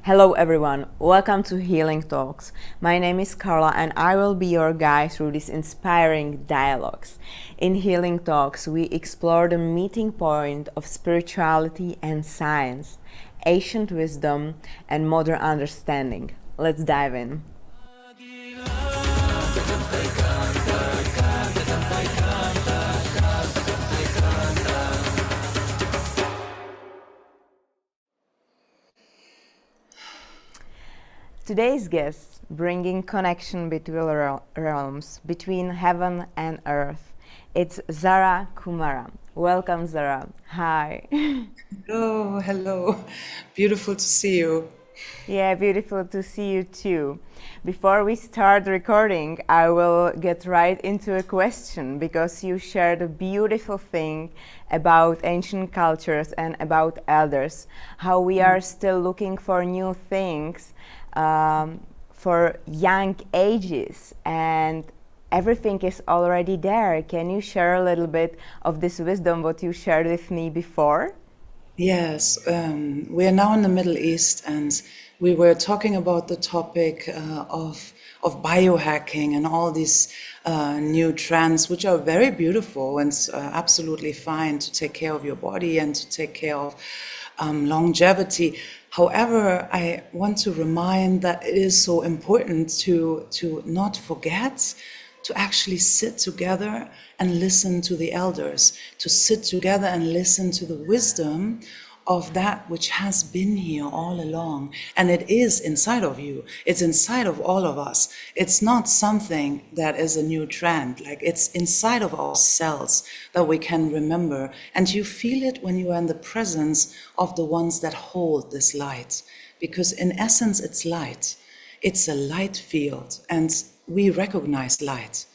Hello everyone, welcome to Healing Talks. My name is Carla and I will be your guide through these inspiring dialogues. In Healing Talks, we explore the meeting point of spirituality and science, ancient wisdom and modern understanding. Let's dive in. Today's guest bringing connection between realms, between heaven and earth. It's Za Rah Kumara. Welcome, Za Rah. Hi. Hello. Beautiful to see you. Yeah, beautiful to see you too. Before we start recording, I will get right into a question because you shared a beautiful thing about ancient cultures and about elders, how we are still looking for new things for young ages and everything is already there. Can you share a little bit of this wisdom what you shared with me before? Yes, we are now in the Middle East, and we were talking about the topic of biohacking and all these new trends, which are very beautiful and absolutely fine to take care of your body and to take care of longevity. However, I want to remind that it is so important to not forget to actually sit together and listen to the elders, to sit together and listen to the wisdom of that which has been here all along. And it is inside of you. It's inside of all of us. It's not something that is a new trend. Like, it's inside of our cells that we can remember. And you feel it when you are in the presence of the ones that hold this light. Because in essence, it's light. It's a light field, and we recognize light.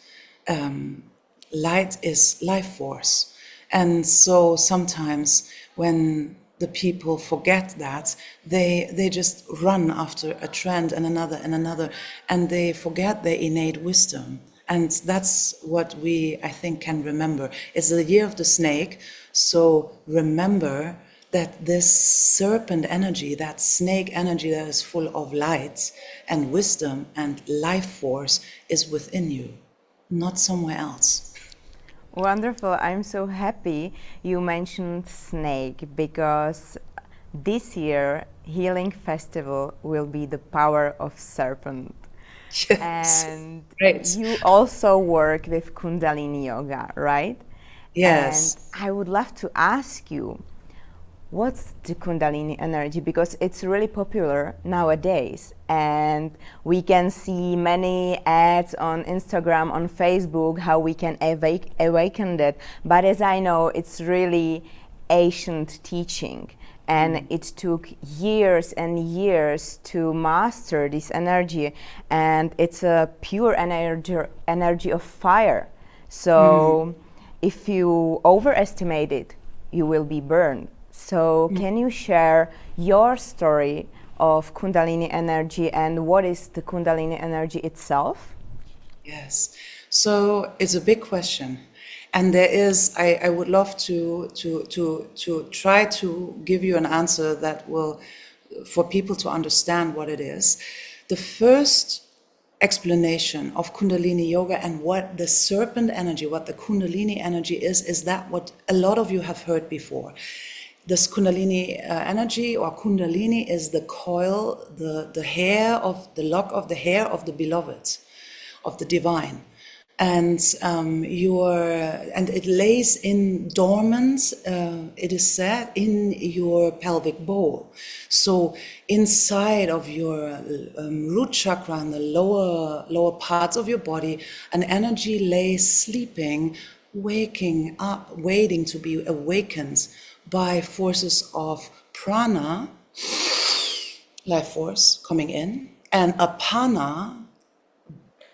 Light is life force. And so sometimes when the people forget that, they just run after a trend and another, and they forget their innate wisdom. And that's what we, I think, can remember. It's the year of the snake, so remember that this serpent energy, that snake energy that is full of light and wisdom and life force is within you, not somewhere else. Wonderful. I'm so happy you mentioned snake because this year Healing Festival will be the power of serpent. Yes, And great. you also work with Kundalini yoga, right? And Yes. I would love to ask you, what's the Kundalini energy? Because it's really popular nowadays and we can see many ads on Instagram, on Facebook, how we can awaken that. But as I know, it's really ancient teaching and it took years and years to master this energy, and it's a pure energy of fire. So if you overestimate it, you will be burned. So can you share your story of Kundalini energy and what is the Kundalini energy itself? Yes. So it's a big question. And there is, I would love to try to give you an answer that will, for people to understand what it is. The first explanation of Kundalini yoga and what the serpent energy, what the Kundalini energy is that what a lot of you have heard before. This Kundalini energy, or Kundalini, is the coil, the hair of the lock of the hair of the beloved, of the divine. And and it lays in dormant, it is said, in your pelvic bowl. So inside of your root chakra and the lower parts of your body, an energy lays sleeping, waking up, waiting to be awakened by forces of prana, life force, coming in, and apana,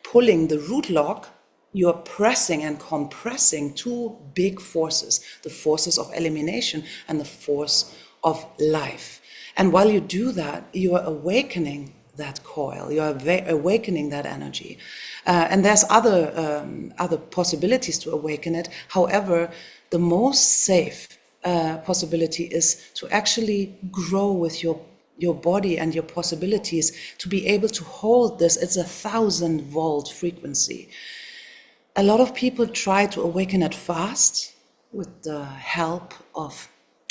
pulling the root lock. You're pressing and compressing two big forces, the forces of elimination and the force of life. And while you do that, you are awakening that coil, you are awakening that energy. And there's other possibilities to awaken it. However, the most safe possibility is to actually grow with your your body and your possibilities to be able to hold this. It's a 1,000-volt frequency. A lot of people try to awaken it fast with the help of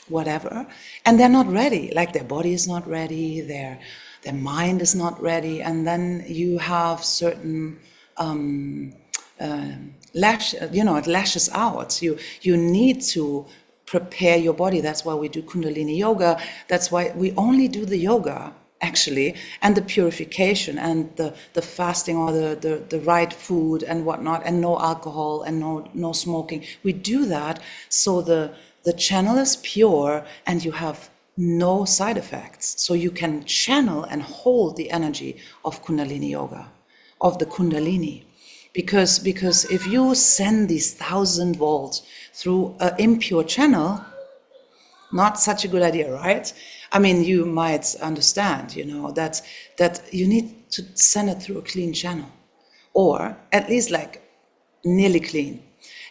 whatever, and they're not ready. Like their body is not ready, their mind is not ready, and then you have certain it lashes out. You need to prepare your body. That's why we do Kundalini yoga. That's why we only do the yoga, actually, and the purification and the fasting, or the right food and whatnot, and no alcohol and no smoking. We do that so the channel is pure and you have no side effects. So you can channel and hold the energy of Kundalini yoga, of the Kundalini. Because if you send these 1,000 volts through an impure channel, not such a good idea, right? I mean, you might understand, that you need to send it through a clean channel, or at least like nearly clean.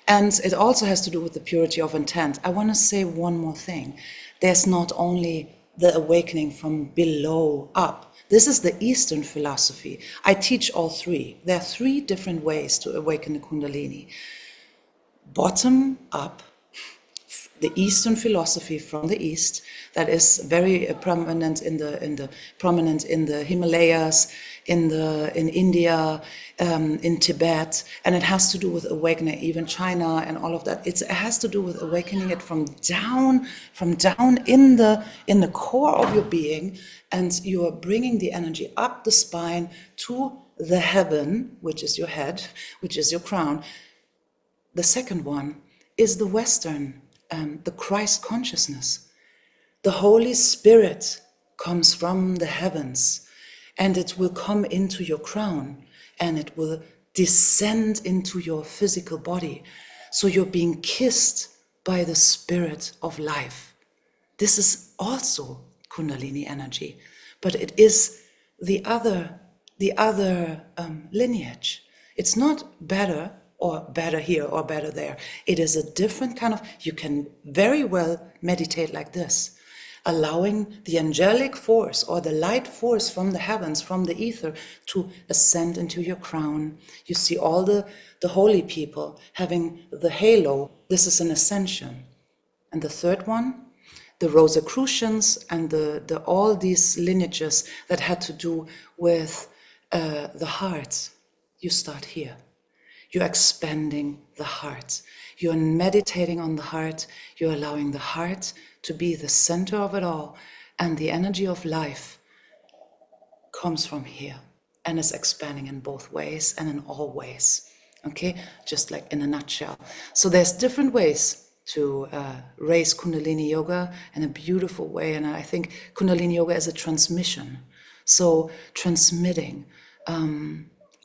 And it also has to do with the purity of intent. I want to say one more thing. There's not only the awakening from below up. This is the Eastern philosophy. I teach all three. There are 3 different ways to awaken the Kundalini. Bottom up, the Eastern philosophy from the East, that is very prominent in the Himalayas, in India, in Tibet, and it has to do with awakening, even China and all of that. It has to do with awakening it from down in the core of your being, and you are bringing the energy up the spine to the heaven, which is your head, which is your crown. The second one is the Western, the Christ consciousness. The Holy Spirit comes from the heavens, and it will come into your crown, and it will descend into your physical body. So you're being kissed by the spirit of life. This is also Kundalini energy, but it is the other lineage. It's not better or better here or better there. It is a different kind of, you can very well meditate like this, allowing the angelic force or the light force from the heavens, from the ether, to ascend into your crown. You see all the holy people having the halo. This is an ascension. And the third one, the Rosicrucians and the all these lineages that had to do with the heart. You start here. You're expanding the heart. You're meditating on the heart. You're allowing the heart to be the center of it all. And the energy of life comes from here and is expanding in both ways and in all ways. Okay? Just like in a nutshell. So there's different ways to raise Kundalini yoga in a beautiful way. And I think Kundalini yoga is a transmission. So transmitting.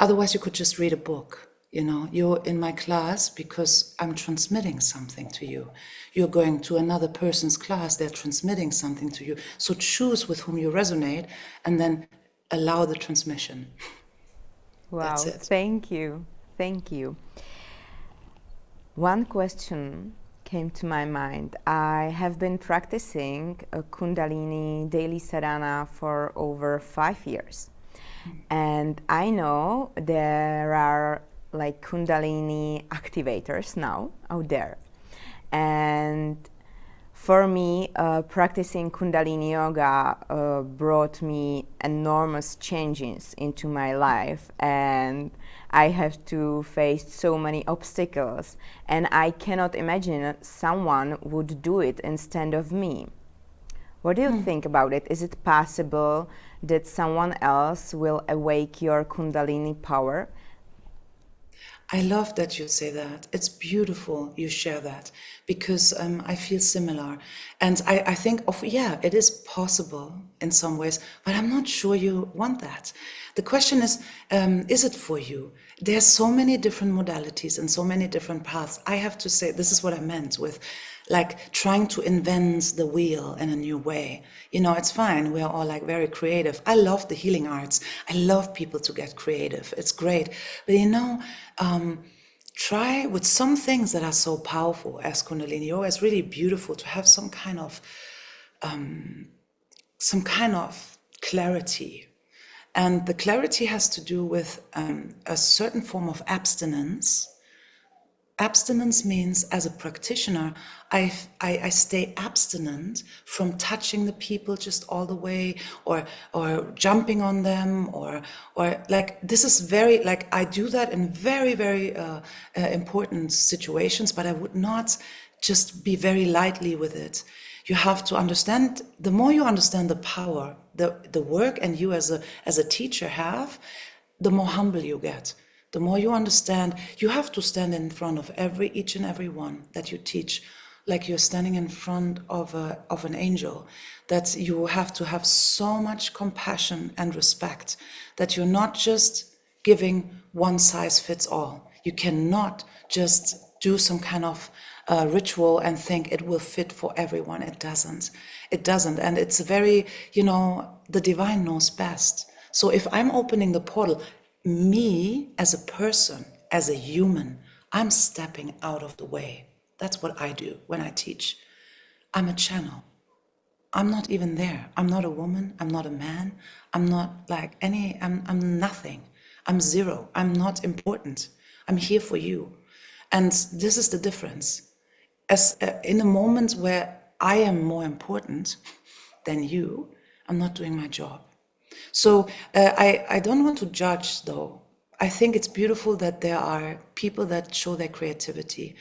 Otherwise, you could just read a book. You're in my class because I'm transmitting something to you. You're going to another person's class, they're transmitting something to you. So choose with whom you resonate and then allow the transmission. Wow, that's it. Thank you. One question came to my mind. I have been practicing a Kundalini daily sadhana for over 5 years. And I know there are like Kundalini activators now out there. And for me, practicing Kundalini yoga brought me enormous changes into my life, and I have to face so many obstacles, and I cannot imagine someone would do it instead of me. What do you think about it? Is it possible that someone else will awake your Kundalini power? I love that you say that. It's beautiful you share that, because I feel similar. And I think it is possible in some ways, but I'm not sure you want that. The question is it for you? There's so many different modalities and so many different paths. I have to say, this is what I meant with like trying to invent the wheel in a new way. It's fine. We're all like very creative. I love the healing arts. I love people to get creative. It's great. But try with some things that are so powerful as Kundalini yoga. It's really beautiful to have some kind of some kind of clarity. And the clarity has to do with a certain form of abstinence. Abstinence means, as a practitioner, I stay abstinent from touching the people just all the way, or jumping on them, or like, this is very, like, I do that in very, very important situations, but I would not just be very lightly with it. You have to understand, the more you understand the power, the work and you as a teacher have, the more humble you get. The more you understand, you have to stand in front of each and every one that you teach, like you're standing in front of an angel, that you have to have so much compassion and respect, that you're not just giving one size fits all. You cannot just do some kind of ritual and think it will fit for everyone. It doesn't. It doesn't. And it's very, the divine knows best. So if I'm opening the portal, me as a person, as a human, I'm stepping out of the way. That's what I do when I teach. I'm a channel. I'm not even there. I'm not a woman. I'm not a man. I'm not like I'm nothing. I'm zero. I'm not important. I'm here for you. And this is the difference. As in a moment where I am more important than you, I'm not doing my job. So I don't want to judge, though. I think it's beautiful that there are people that show their creativity.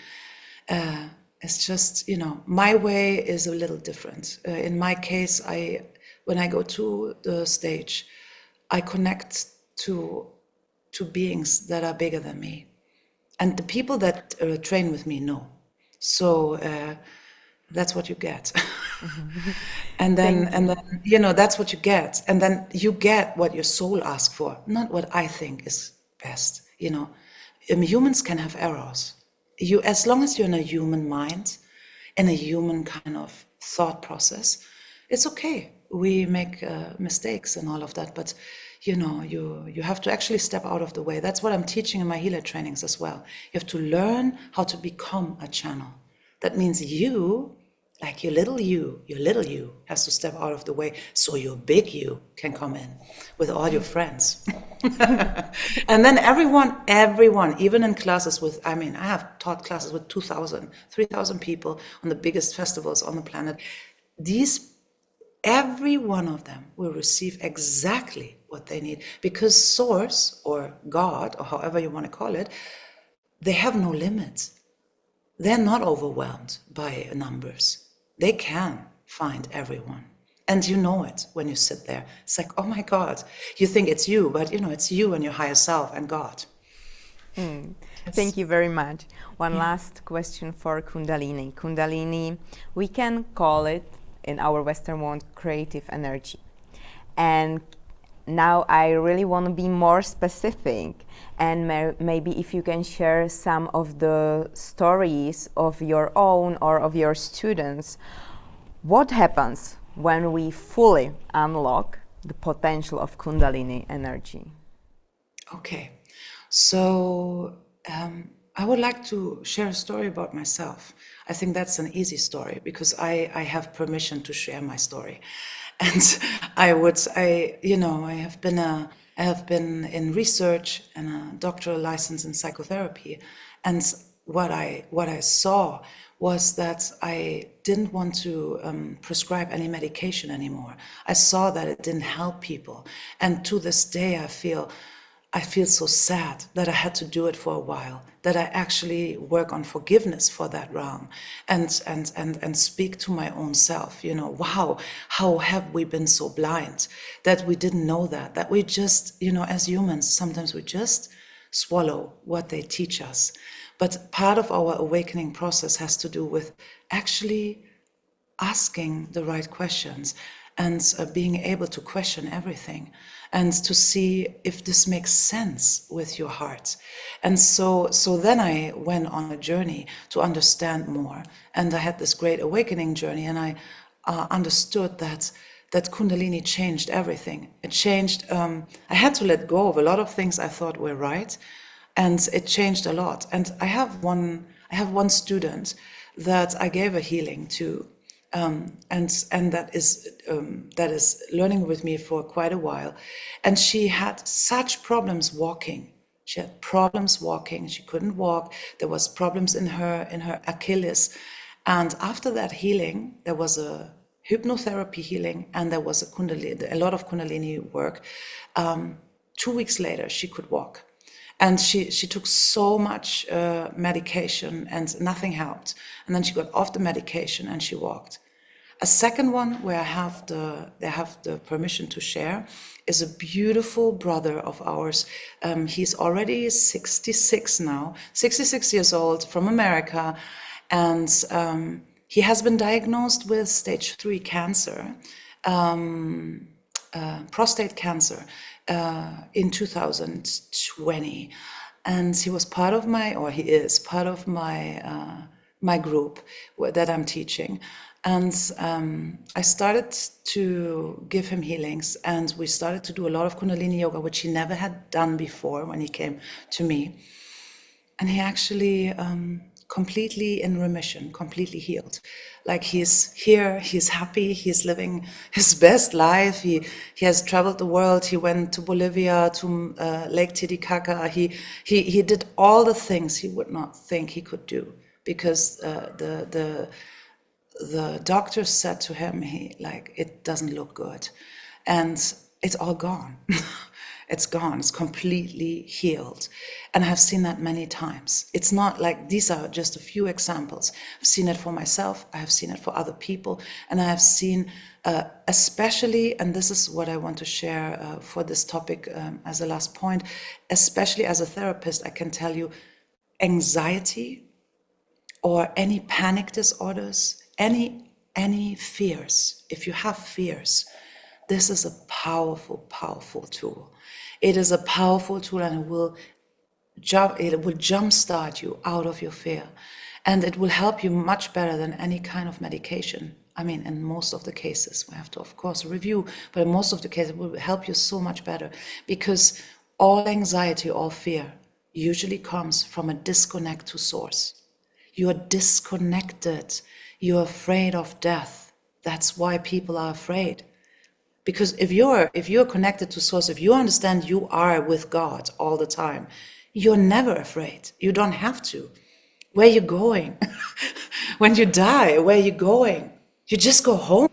It's just, my way is a little different. In my case, when I go to the stage, I connect to beings that are bigger than me. And the people that train with me know. So that's what you get. and then that's what you get. And then you get what your soul asks for, not what I think is best. Humans can have errors. As long as you're in a human mind, in a human kind of thought process, it's okay. We make mistakes and all of that, but you have to actually step out of the way. That's what I'm teaching in my healer trainings as well. You have to learn how to become a channel. That means you, like your little you has to step out of the way so your big you can come in with all your friends. And then everyone, even in classes with, I have taught classes with 2,000, 3,000 people on the biggest festivals on the planet. Every one of them will receive exactly what they need, because Source or God, or however you want to call it, they have no limits. They're not overwhelmed by numbers. They can find everyone. And you know it when you sit there. It's like, oh my God, you think it's you, but it's you and your higher self and God. Thank you very much. One last question for Kundalini. Kundalini, we can call it in our Western world creative energy. And now I really want to be more specific, and maybe if you can share some of the stories of your own or of your students. What happens when we fully unlock the potential of Kundalini energy? Okay, so I would like to share a story about myself. I think that's an easy story because I have permission to share my story. And I have been in research and a doctoral license in psychotherapy. And what I saw was that I didn't want to prescribe any medication anymore. I saw that it didn't help people. And to this day, I feel so sad that I had to do it for a while, that I actually work on forgiveness for that realm and speak to my own self, wow, how have we been so blind that we didn't know that we just, as humans, sometimes we just swallow what they teach us. But part of our awakening process has to do with actually asking the right questions and being able to question everything and to see if this makes sense with your heart. And so then I went on a journey to understand more, and I had this great awakening journey, and I understood that Kundalini changed everything. It changed, I had to let go of a lot of things I thought were right, and it changed a lot. And I have one student that I gave a healing to, and that is learning with me for quite a while. And she had such problems walking. She had problems walking. She couldn't walk. There was problems in her Achilles. And after that healing, there was a hypnotherapy healing, and there was a lot of Kundalini work. 2 weeks later, she could walk. And she took so much medication and nothing helped. And then she got off the medication and she walked. A second one where they have the permission to share is a beautiful brother of ours. He's already 66 now, 66 years old, from America. And he has been diagnosed with stage 3 cancer, prostate cancer, in 2020. And he was part of he is part of my group that I'm teaching. And I started to give him healings, and we started to do a lot of Kundalini yoga, which he never had done before when he came to me. And he actually completely in remission, completely healed. Like, he's here, he's happy, he's living his best life. He has traveled the world. He went to Bolivia, to Lake Titicaca. He did all the things he would not think he could do, because the doctor said to him, it doesn't look good. And it's all gone. It's gone. It's completely healed. And I've seen that many times. It's not like these are just a few examples. I've seen it for myself. I have seen it for other people. And I have seen, especially, and this is what I want to share for this topic as a last point, especially as a therapist, I can tell you, anxiety or any panic disorders, any fears, if you have fears, this is a powerful, powerful tool. It is a powerful tool, and it will jumpstart you out of your fear. And it will help you much better than any kind of medication. I mean, in most of the cases, we have to, of course, review, but in most of the cases, it will help you so much better, because all anxiety, all fear usually comes from a disconnect to source. You are disconnected. You're afraid of death. That's why people are afraid. Because if you're connected to source, if you understand you are with God all the time, you're never afraid. You don't have to. Where are you going? When you die, where are you going? You just go home.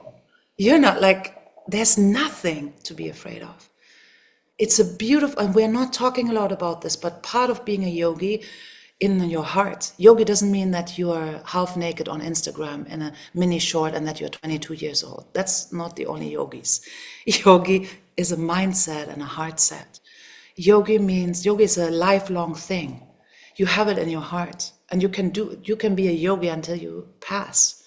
You're not there's nothing to be afraid of. It's a beautiful, and we're not talking a lot about this, but part of being a yogi in your heart. Yogi doesn't mean that you are half naked on Instagram in a mini short and that you're 22 years old. That's not the only yogis. Yogi is a mindset and a heart set. Yogi is a lifelong thing. You have it in your heart, and you can be a yogi until you pass.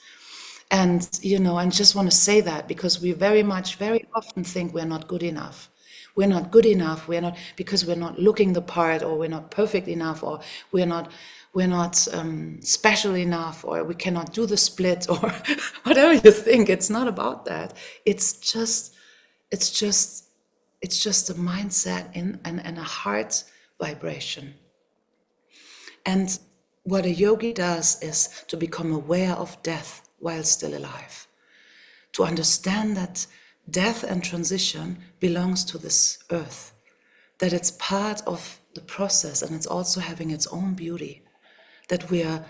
And, and just want to say that, because we very often think we're not good enough. We're not good enough. Because we're not looking the part, or we're not perfect enough, or we're not special enough, or we cannot do the split, or whatever you think. It's not about that. It's just a mindset and a heart vibration. And what a yogi does is to become aware of death while still alive. To understand that death and transition belongs to this earth, that it's part of the process, and it's also having its own beauty, that we are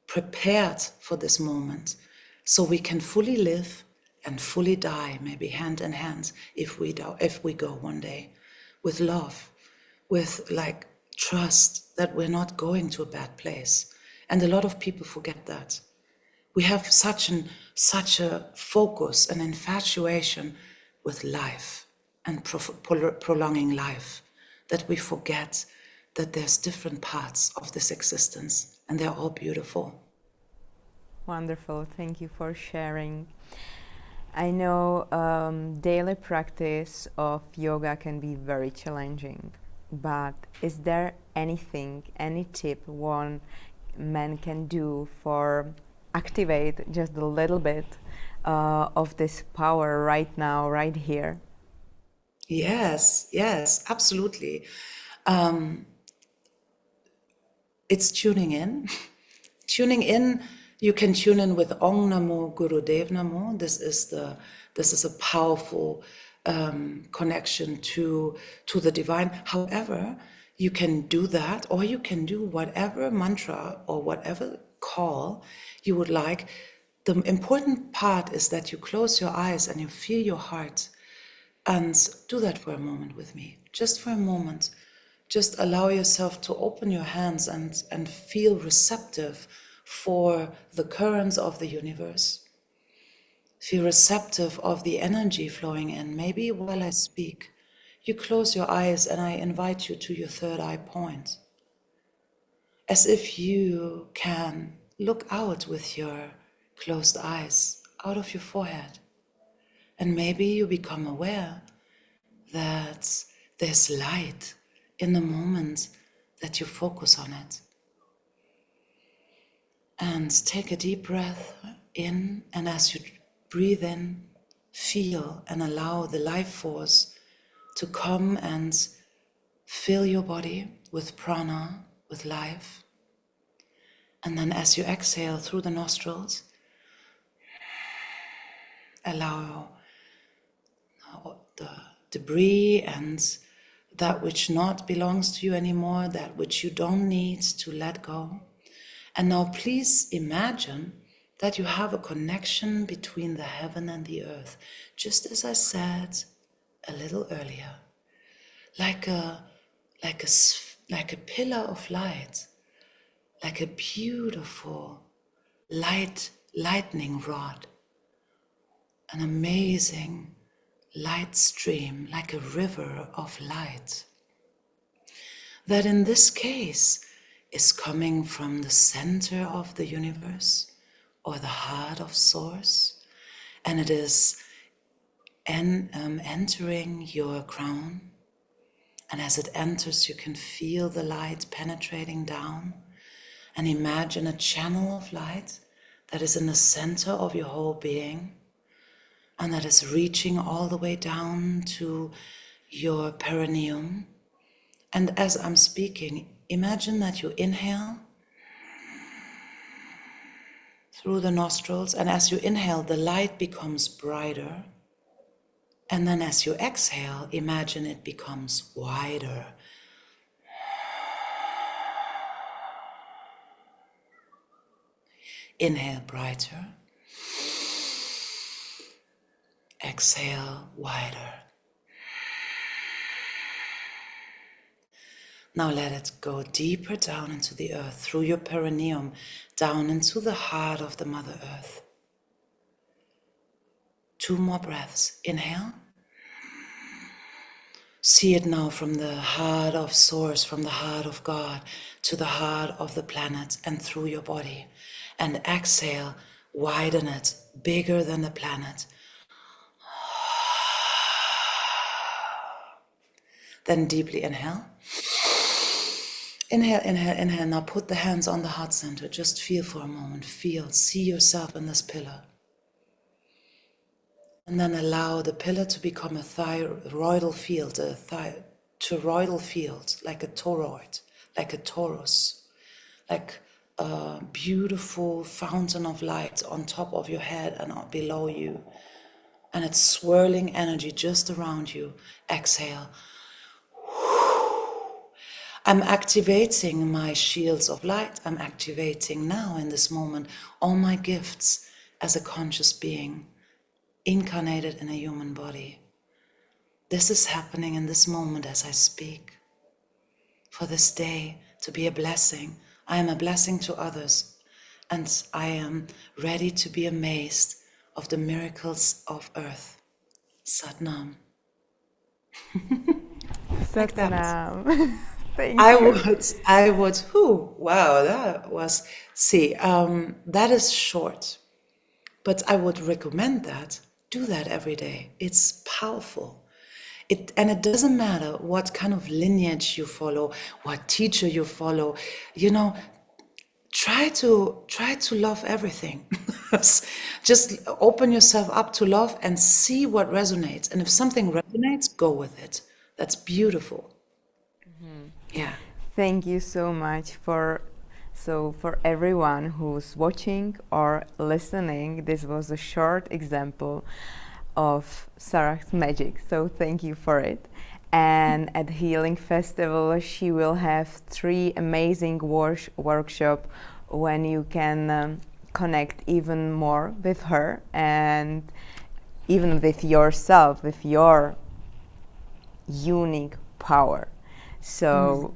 prepared for this moment so we can fully live and fully die, maybe hand in hand, if we go one day, with love, with trust that we're not going to a bad place. And a lot of people forget that. We have such a focus and infatuation with life and prolonging life, that we forget that there's different parts of this existence, and they're all beautiful. Wonderful. Thank you for sharing. I know daily practice of yoga can be very challenging, but is there anything, any tip one man can do for activate just a little bit of this power right now, right here? Yes, absolutely. It's tuning in You can tune in with Ong Namo Gurudev Namo. This is a powerful connection to the divine. However, you can do that, or you can do whatever mantra or whatever call you would like. The important part is that you close your eyes and you feel your heart. And do that for a moment with me, just for a moment. Just allow yourself to open your hands and feel receptive for the currents of the universe. Feel receptive of the energy flowing in. Maybe while I speak, you close your eyes and I invite you to your third eye point. As if you can look out with your closed eyes, out of your forehead. And maybe you become aware that there's light in the moment that you focus on it. And take a deep breath in, and as you breathe in, feel and allow the life force to come and fill your body with prana, with life. And then as you exhale through the nostrils, allow the debris and that which not belongs to you anymore, that which you don't need, to let go. And now please imagine that you have a connection between the heaven and the earth, just as I said a little earlier, like a pillar of light, like a beautiful lightning rod, an amazing light stream, like a river of light, that in this case is coming from the center of the universe or the heart of source, and it is entering your crown. And as it enters, you can feel the light penetrating down, and imagine a channel of light that is in the center of your whole being, and that is reaching all the way down to your perineum. And as I'm speaking, imagine that you inhale through the nostrils, and as you inhale, the light becomes brighter. And then as you exhale, imagine it becomes wider. Inhale brighter. Exhale wider. Now let it go deeper down into the earth, through your perineum, down into the heart of the Mother Earth. 2 more breaths. Inhale. See it now from the heart of Source, from the heart of God, to the heart of the planet and through your body. And exhale, widen it, bigger than the planet. Then deeply inhale. Inhale, inhale, inhale. Now put the hands on the heart center. Just feel for a moment. Feel, see yourself in this pillar. And then allow the pillar to become a thyroidal field, toroidal field, like a toroid, like a torus, like a beautiful fountain of light on top of your head and below you. And it's swirling energy just around you. Exhale. I'm activating my shields of light. I'm activating now in this moment all my gifts as a conscious being, incarnated in a human body. This is happening in this moment as I speak. For this day to be a blessing. I am a blessing to others, and I am ready to be amazed of the miracles of earth. Sat Nam. Sat Nam. Thank I you. would, wow, that was, that is short, but I would recommend that. Do that every day. It's powerful. And it doesn't matter what kind of lineage you follow, what teacher you follow, try to love everything. Just open yourself up to love and see what resonates. And if something resonates, go with it. That's beautiful. Yeah. Thank you so much for So for everyone who's watching or listening, this was a short example of Za Rah's magic. So thank you for it. And at Healing Festival, she will have 3 amazing workshops when you can connect even more with her and even with yourself, with your unique power. So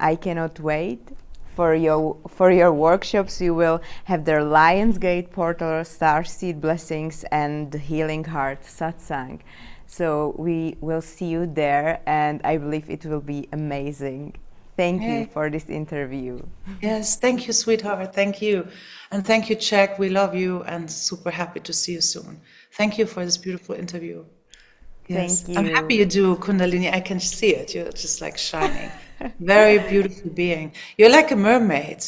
I cannot wait for your workshops. You will have their Lionsgate portal, Starseed Blessings, and the Healing Heart Satsang. So we will see you there, and I believe it will be amazing. Thank you for this interview. Yes, thank you, sweetheart. Thank you. And thank you, Czech. We love you and super happy to see you soon. Thank you for this beautiful interview. Yes, Thank I'm you. happy you do Kundalini. I can see it. You're just like shining. Very beautiful being. You're like a mermaid.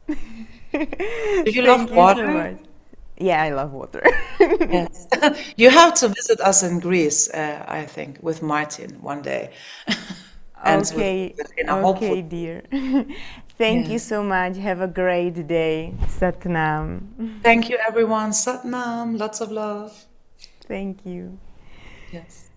Do you love water? So much. Yeah, I love water. Yes. You have to visit us in Greece, I think, with Martin one day. And Okay, with Elena, hopefully. dear. Thank you so much. Have a great day. Satnam. Thank you, everyone. Satnam. Lots of love. Thank you. Yes.